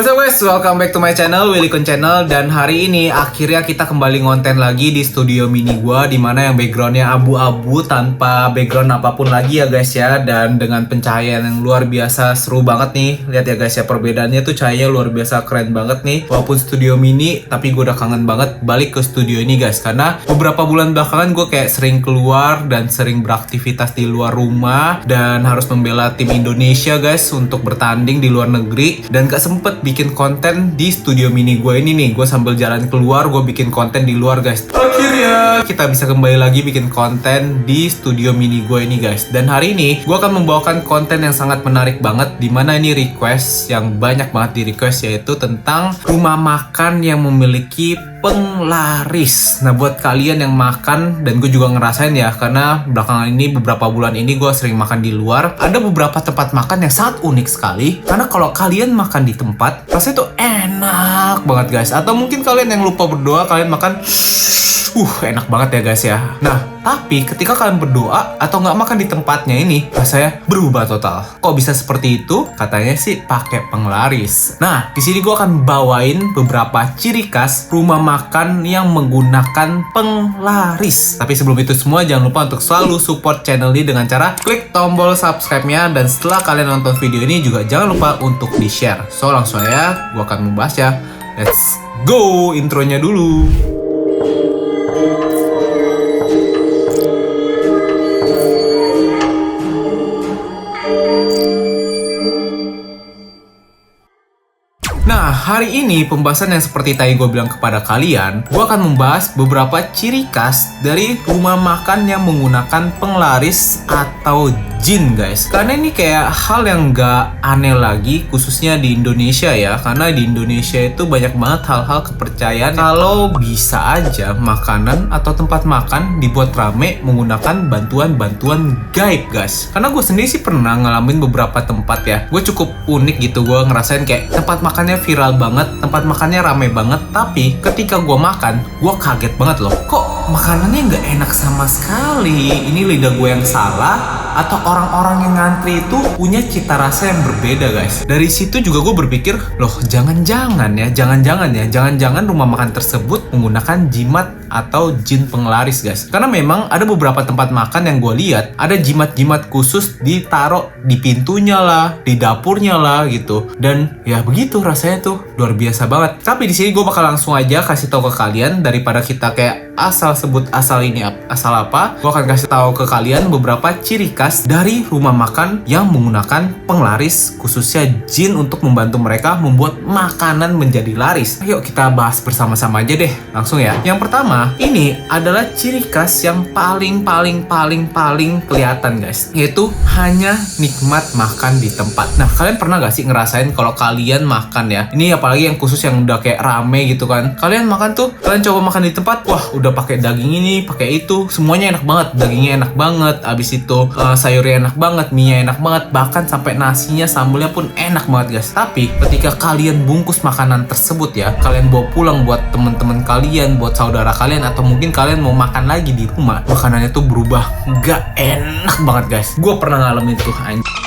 What's up guys, welcome back to my channel, Willy Kun Channel. Dan hari ini akhirnya kita kembali ngonten lagi di studio mini gua, dimana yang backgroundnya abu-abu tanpa background apapun lagi ya guys ya. Dan dengan pencahayaan yang luar biasa, seru banget nih. Lihat ya guys ya, perbedaannya tuh cahayanya luar biasa keren banget nih. Walaupun studio mini, tapi gue udah kangen banget balik ke studio ini guys. Karena beberapa bulan belakangan gue kayak sering keluar dan sering beraktivitas di luar rumah, dan harus membela tim Indonesia guys untuk bertanding di luar negeri. Dan gak sempet bikin konten di studio mini gue ini nih. Gue sambil jalan keluar, gue bikin konten di luar guys. Akhirnya kita bisa kembali lagi bikin konten di studio mini gue ini guys. Dan hari ini gue akan membawakan konten yang sangat menarik banget, dimana ini request yang banyak banget di request, yaitu tentang rumah makan yang memiliki penglaris. Nah buat kalian yang makan, dan gue juga ngerasain ya, karena belakangan ini beberapa bulan ini gue sering makan di luar, ada beberapa tempat makan yang sangat unik sekali. Karena kalau kalian makan di tempat, rasanya tuh enak banget guys. Atau mungkin kalian yang lupa berdoa, kalian makan enak banget ya guys ya. Nah, tapi ketika kalian berdoa atau nggak makan di tempatnya ini, rasanya berubah total. Kok bisa seperti itu? Katanya sih pakai penglaris. Nah, di sini gue akan bawain beberapa ciri khas rumah makan yang menggunakan penglaris. Tapi sebelum itu semua, jangan lupa untuk selalu support channel ini dengan cara klik tombol subscribe-nya. Dan setelah kalian nonton video ini juga jangan lupa untuk di-share. So, langsung aja gue akan membahasnya. Let's go, intronya dulu. Nah, hari ini pembahasan yang seperti tadi gue bilang kepada kalian, gue akan membahas beberapa ciri khas dari rumah makan yang menggunakan penglaris atau jin guys. Karena ini kayak hal yang gak aneh lagi, khususnya di Indonesia ya. Karena di Indonesia itu banyak banget hal-hal kepercayaan kalau bisa aja makanan atau tempat makan dibuat rame menggunakan bantuan-bantuan gaib guys. Karena gue sendiri sih pernah ngalamin beberapa tempat ya, gue cukup unik gitu. Gue ngerasain kayak tempat makannya viral banget, tempat makannya rame banget, tapi ketika gue makan, gue kaget banget loh, kok makanannya nggak enak sama sekali. Ini lidah gue yang salah atau orang-orang yang ngantri itu punya cita rasa yang berbeda guys. Dari situ juga gue berpikir, loh jangan-jangan rumah makan tersebut menggunakan jimat atau jin penglaris guys. Karena memang ada beberapa tempat makan yang gue lihat ada jimat-jimat khusus ditaruh di pintunya lah, di dapurnya lah gitu. Dan ya begitu, rasanya tuh luar biasa banget. Tapi di sini gue bakal langsung aja kasih tahu ke kalian, daripada kita kayak asal sebut asal ini asal apa, gue akan kasih tahu ke kalian beberapa ciri khas dari rumah makan yang menggunakan penglaris, khususnya jin, untuk membantu mereka membuat makanan menjadi laris. Ayo kita bahas bersama-sama aja deh, langsung ya. Yang pertama, ini adalah ciri khas yang paling kelihatan guys, yaitu hanya nikmat makan di tempat. Nah, kalian pernah gak sih ngerasain kalau kalian makan ya, ini apalagi yang khusus yang udah kayak rame gitu kan, kalian makan tuh, kalian coba makan di tempat, wah udah pakai daging ini, pakai itu, semuanya enak banget, dagingnya enak banget, abis itu sayurnya enak banget, mie enak banget, bahkan sampai nasinya, sambelnya pun enak banget guys. Tapi ketika kalian bungkus makanan tersebut ya, kalian bawa pulang buat temen-temen kalian, buat saudara kalian, atau mungkin kalian mau makan lagi di rumah, makanannya tuh berubah gak enak banget guys. Gue pernah ngalamin itu,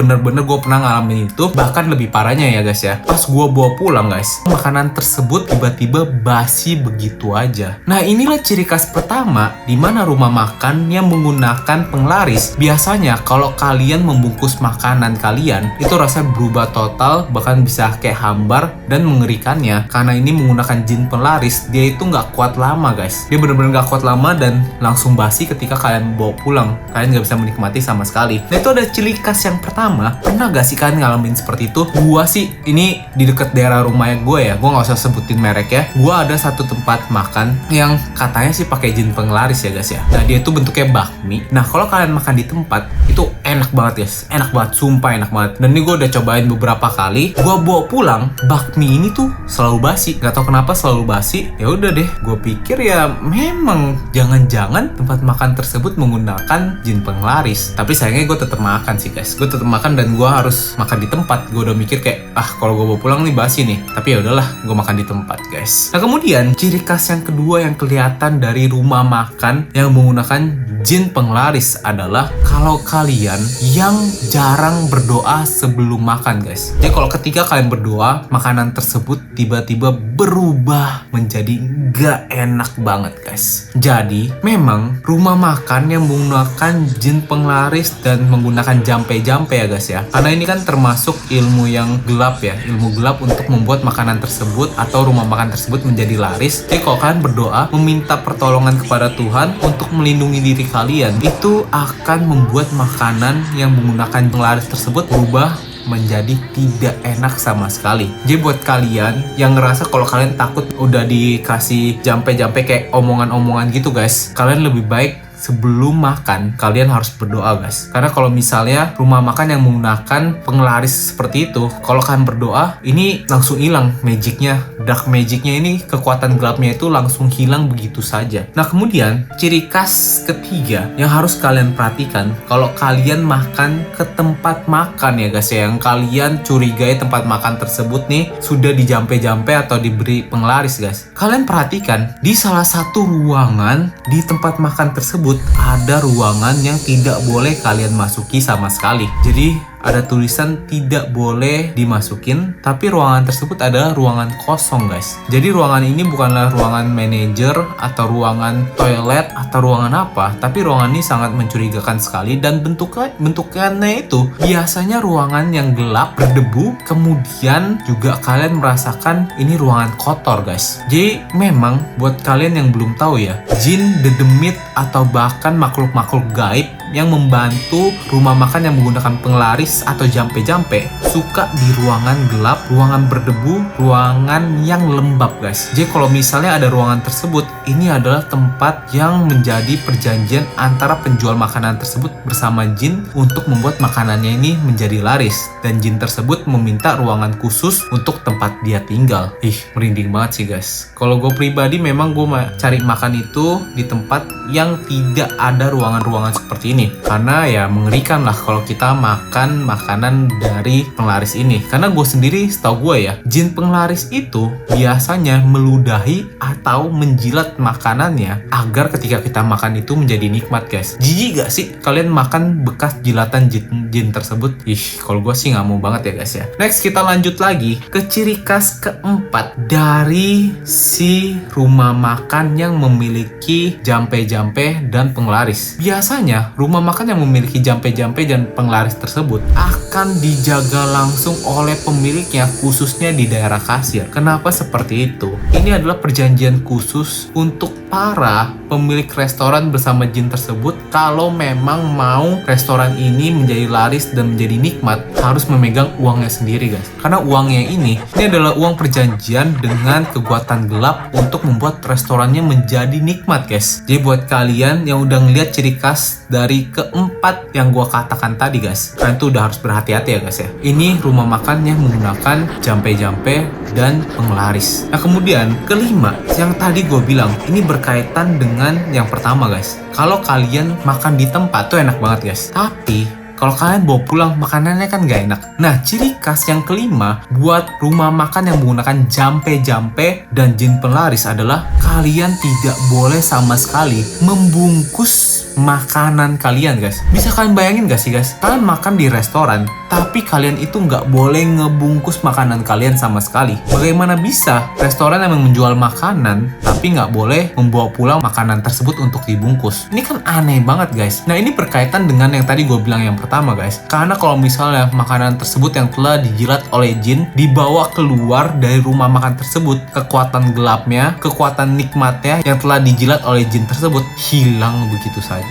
bener-bener gue pernah ngalamin itu. Bahkan lebih parahnya ya guys ya, pas gue bawa pulang guys, makanan tersebut tiba-tiba basi begitu aja. Nah, inilah ciri khas pertama di mana rumah makan yang menggunakan penglaris. Biasanya kalau kalian membungkus makanan kalian, itu rasanya berubah total, bahkan bisa kayak hambar. Dan mengerikannya, karena ini menggunakan jin penglaris, dia itu nggak kuat lama guys. Dia bener-bener nggak kuat lama dan langsung basi ketika kalian bawa pulang. Kalian nggak bisa menikmati sama sekali. Nah, itu ada ciri khas yang pertama. Pernah gak sih kalian ngalamin seperti itu? Gua sih, ini di dekat daerah rumahnya gue ya, gue nggak usah sebutin merek ya. Gue ada satu tempat makan yang katanya sih pakai jin penglaris ya guys ya. Nah, dia itu bentuknya bakmi. Nah, kalau kalian makan di tempat itu enak banget guys, enak banget, sumpah enak banget. Dan ini gue udah cobain beberapa kali. Gue bawa pulang, bakmi ini tuh selalu basi. Gak tau kenapa selalu basi. Ya udah deh, gue pikir ya memang jangan-jangan tempat makan tersebut menggunakan jin penglaris. Tapi sayangnya gue tetap makan sih guys. Gue tetap makan dan gue harus makan di tempat. Gue udah mikir kayak kalau gue bawa pulang nih basi nih. Tapi ya udahlah, gue makan di tempat guys. Nah kemudian ciri khas yang kedua yang kelihatan dari rumah makan yang menggunakan jin penglaris adalah kalau kalian yang jarang berdoa sebelum makan guys. Jadi kalau ketika kalian berdoa, makanan tersebut tiba-tiba berubah menjadi gak enak banget guys. Jadi memang rumah makan yang menggunakan jin penglaris dan menggunakan jampe-jampe ya guys ya. Karena ini kan termasuk ilmu yang gelap ya, ilmu gelap untuk membuat makanan tersebut atau rumah makan tersebut menjadi laris. Jadi kalau kalian berdoa meminta pertolongan kepada Tuhan untuk melindungi diri kalian, itu akan membuat makanan yang menggunakan penglaris tersebut berubah menjadi tidak enak sama sekali. Jadi buat kalian yang ngerasa kalau kalian takut udah dikasih jampe-jampe kayak omongan-omongan gitu guys, kalian lebih baik sebelum makan kalian harus berdoa guys. Karena kalau misalnya rumah makan yang menggunakan penglaris seperti itu, kalau kalian berdoa ini langsung hilang magicnya, dark magicnya ini, kekuatan gelapnya itu langsung hilang begitu saja. Nah kemudian ciri khas ketiga yang harus kalian perhatikan kalau kalian makan ke tempat makan ya guys ya, yang kalian curigai tempat makan tersebut nih sudah dijampe-jampe atau diberi penglaris guys. Kalian perhatikan di salah satu ruangan di tempat makan tersebut ada ruangan yang tidak boleh kalian masuki sama sekali. Jadi ada tulisan tidak boleh dimasukin, tapi ruangan tersebut adalah ruangan kosong guys. Jadi ruangan ini bukanlah ruangan manajer atau ruangan toilet atau ruangan apa, tapi ruangan ini sangat mencurigakan sekali dan bentukannya itu biasanya ruangan yang gelap, berdebu, kemudian juga kalian merasakan ini ruangan kotor guys. Jadi memang buat kalian yang belum tahu ya, jin, dedemit atau bahkan makhluk-makhluk gaib yang membantu rumah makan yang menggunakan penglaris atau jampe-jampe suka di ruangan gelap, ruangan berdebu, ruangan yang lembab guys. Jadi kalau misalnya ada ruangan tersebut, ini adalah tempat yang menjadi perjanjian antara penjual makanan tersebut bersama jin untuk membuat makanannya ini menjadi laris, dan jin tersebut meminta ruangan khusus untuk tempat dia tinggal. Merinding banget sih guys. Kalau gue pribadi memang gue cari makan itu di tempat yang tidak ada ruangan-ruangan seperti ini, karena ya mengerikan lah kalau kita makan makanan dari penglaris ini. Karena gue sendiri setahu gue ya, jin penglaris itu biasanya meludahi atau menjilat makanannya agar ketika kita makan itu menjadi nikmat guys. Jijik gak sih kalian makan bekas jilatan jin tersebut? Kalau gue sih nggak mau banget ya guys ya. Next kita lanjut lagi ke ciri khas keempat dari si rumah makan yang memiliki jampe-jampe dan penglaris. Biasanya rumah makan yang memiliki jampe-jampe dan penglaris tersebut akan dijaga langsung oleh pemiliknya, khususnya di daerah kasir. Kenapa seperti itu? Ini adalah perjanjian khusus untuk para pemilik restoran bersama jin tersebut. Kalau memang mau restoran ini menjadi laris dan menjadi nikmat, harus memegang uangnya sendiri guys. Karena uangnya ini adalah uang perjanjian dengan kekuatan gelap untuk membuat restorannya menjadi nikmat guys. Jadi buat kalian yang udah ngeliat ciri khas dari keempat yang gua katakan tadi guys, kalian tuh udah harus berhati-hati ya guys ya. Ini rumah makan yang menggunakan jampe-jampe dan penglaris. Nah kemudian kelima yang tadi gue bilang, ini berkaitan dengan yang pertama guys. Kalau kalian makan di tempat tuh enak banget guys, tapi kalau kalian bawa pulang makanannya kan gak enak. Nah ciri khas yang kelima buat rumah makan yang menggunakan jampe-jampe dan jin penglaris adalah kalian tidak boleh sama sekali membungkus makanan kalian guys. Bisa kalian bayangin gak sih guys, kalian makan di restoran tapi kalian itu nggak boleh ngebungkus makanan kalian sama sekali. Bagaimana bisa restoran yang menjual makanan tapi nggak boleh membawa pulang makanan tersebut untuk dibungkus? Ini kan aneh banget guys. Nah ini berkaitan dengan yang tadi gue bilang yang pertama guys. Karena kalau misalnya makanan tersebut yang telah dijilat oleh jin dibawa keluar dari rumah makan tersebut, kekuatan gelapnya, kekuatan nikmatnya yang telah dijilat oleh jin tersebut hilang begitu saja.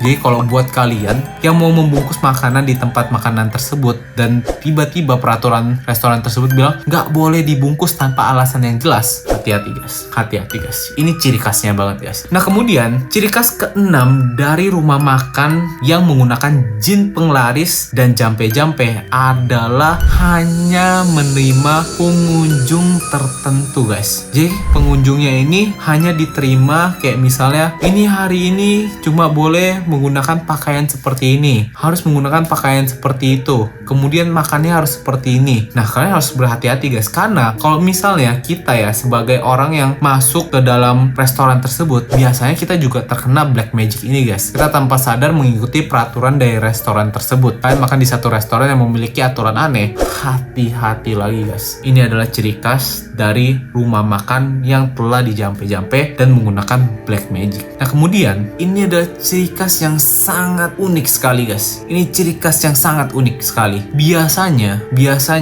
Jadi kalau buat kalian yang mau membungkus makanan di tempat makanan tersebut dan tiba-tiba peraturan restoran tersebut bilang nggak boleh dibungkus tanpa alasan yang jelas, hati-hati guys, hati-hati guys. Ini ciri khasnya banget guys. Nah kemudian ciri khas keenam dari rumah makan yang menggunakan jin penglaris dan jampe-jampe adalah hanya menerima pengunjung tertentu guys. Jadi pengunjungnya ini hanya diterima kayak misalnya ini hari ini cuma boleh menggunakan pakaian seperti ini, harus menggunakan pakaian seperti itu, kemudian makannya harus seperti ini. Nah kalian harus berhati-hati guys, karena kalau misalnya kita ya sebagai orang yang masuk ke dalam restoran tersebut, biasanya kita juga terkena black magic ini guys. Kita tanpa sadar mengikuti peraturan dari restoran tersebut. Kalian makan di satu restoran yang memiliki aturan aneh, hati-hati lagi guys. Ini adalah ciri khas dari rumah makan yang telah dijampe-jampe dan menggunakan black magic. Nah kemudian ini adalah ciri khas yang sangat unik sekali guys. Ini ciri khas yang sangat unik sekali. Biasanya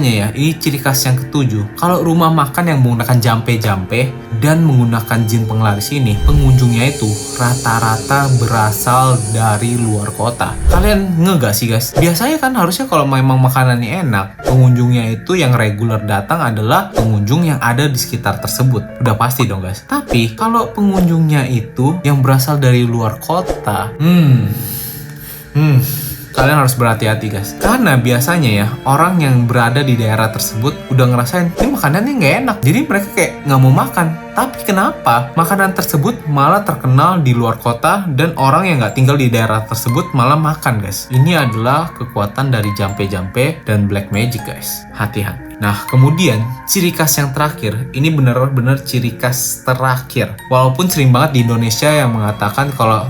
ya, ini ciri khas yang ketujuh. Kalau rumah makan yang menggunakan jampe-jampe dan menggunakan jin penglaris ini, pengunjungnya itu rata-rata berasal dari luar kota. Kalian nggak sih guys? Biasanya kan harusnya kalau memang makanannya enak, pengunjungnya itu yang reguler datang adalah pengunjung yang ada di sekitar tersebut. Udah pasti dong guys. Tapi kalau pengunjungnya itu yang berasal dari luar kota, kalian harus berhati-hati guys. Karena biasanya ya orang yang berada di daerah tersebut udah ngerasain ini makanannya nggak enak, jadi mereka kayak nggak mau makan. Tapi kenapa makanan tersebut malah terkenal di luar kota dan orang yang nggak tinggal di daerah tersebut malah makan guys? Ini adalah kekuatan dari jampe-jampe dan black magic guys. Hati-hati. Nah kemudian ciri khas yang terakhir, ini bener-bener ciri khas terakhir. Walaupun sering banget di Indonesia yang mengatakan kalau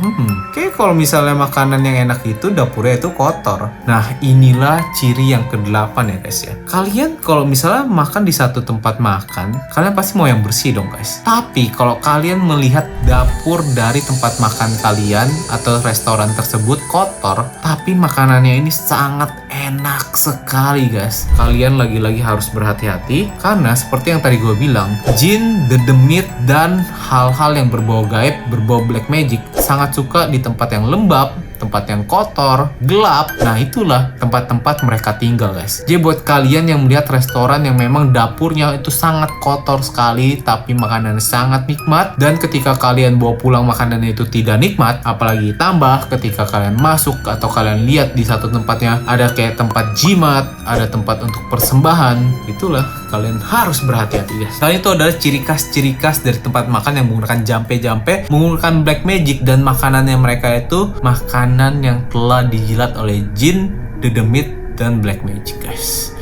kayak kalau misalnya makanan yang enak itu dapurnya itu kotor. Nah inilah ciri yang ke-8 ya guys ya. Kalian kalau misalnya makan di satu tempat makan, kalian pasti mau yang bersih dong guys. Tapi kalau kalian melihat dapur dari tempat makan kalian atau restoran tersebut kotor, tapi makanannya ini sangat enak sekali guys, kalian lagi-lagi harus berhati-hati. Karena seperti yang tadi gue bilang, jin, dedemit, dan hal-hal yang berbau gaib, berbau black magic sangat suka di tempat yang lembab, tempat yang kotor, gelap. Nah itulah tempat-tempat mereka tinggal guys. Jadi buat kalian yang melihat restoran yang memang dapurnya itu sangat kotor sekali tapi makanannya sangat nikmat, dan ketika kalian bawa pulang makanannya itu tidak nikmat, apalagi tambah ketika kalian masuk atau kalian lihat di satu tempatnya ada kayak tempat jimat, ada tempat untuk persembahan, itulah kalian harus berhati-hati guys. Kalian itu adalah ciri khas dari tempat makan yang menggunakan jampe-jampe, menggunakan black magic, dan makanannya mereka itu makanan yang telah dijilat oleh jin, dedemit, dan black magic guys.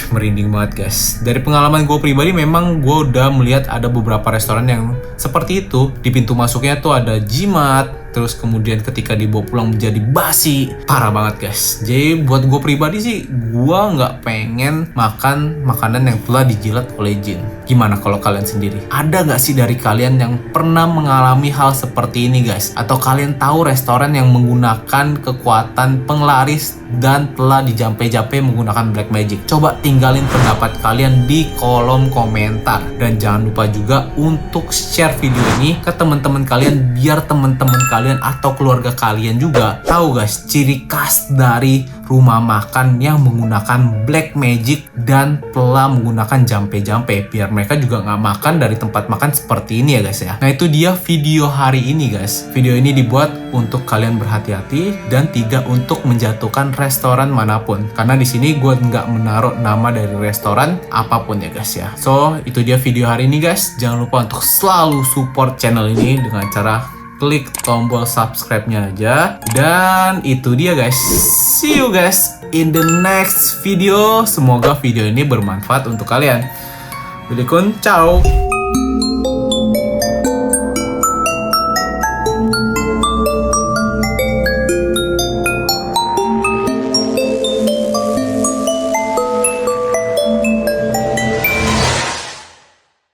Merinding banget guys. Dari pengalaman gue pribadi, memang gue udah melihat ada beberapa restoran yang seperti itu. Di pintu masuknya tuh ada jimat, terus kemudian ketika dibawa pulang menjadi basi. Parah banget guys. Jadi buat gue pribadi sih, gue nggak pengen makan makanan yang telah dijilat oleh jin. Gimana kalau kalian sendiri? Ada nggak sih dari kalian yang pernah mengalami hal seperti ini guys? Atau kalian tahu restoran yang menggunakan kekuatan penglaris dan telah dijampe-jampe menggunakan black magic? Coba tinggalin pendapat kalian di kolom komentar. Dan jangan lupa juga untuk share video ini ke teman-teman kalian, biar teman-teman kalian atau keluarga kalian juga tahu guys ciri khas dari rumah makan yang menggunakan black magic dan telah menggunakan jampe-jampe, biar mereka juga nggak makan dari tempat makan seperti ini ya guys ya. Nah itu dia video hari ini guys. Video ini dibuat untuk kalian berhati-hati dan tidak untuk menjatuhkan restoran manapun, karena di sini gue nggak menaruh nama dari restoran apapun ya guys ya. So itu dia video hari ini guys. Jangan lupa untuk selalu support channel ini dengan cara klik tombol subscribe-nya aja. Dan itu dia guys. See you guys in the next video. Semoga video ini bermanfaat untuk kalian. Ciao.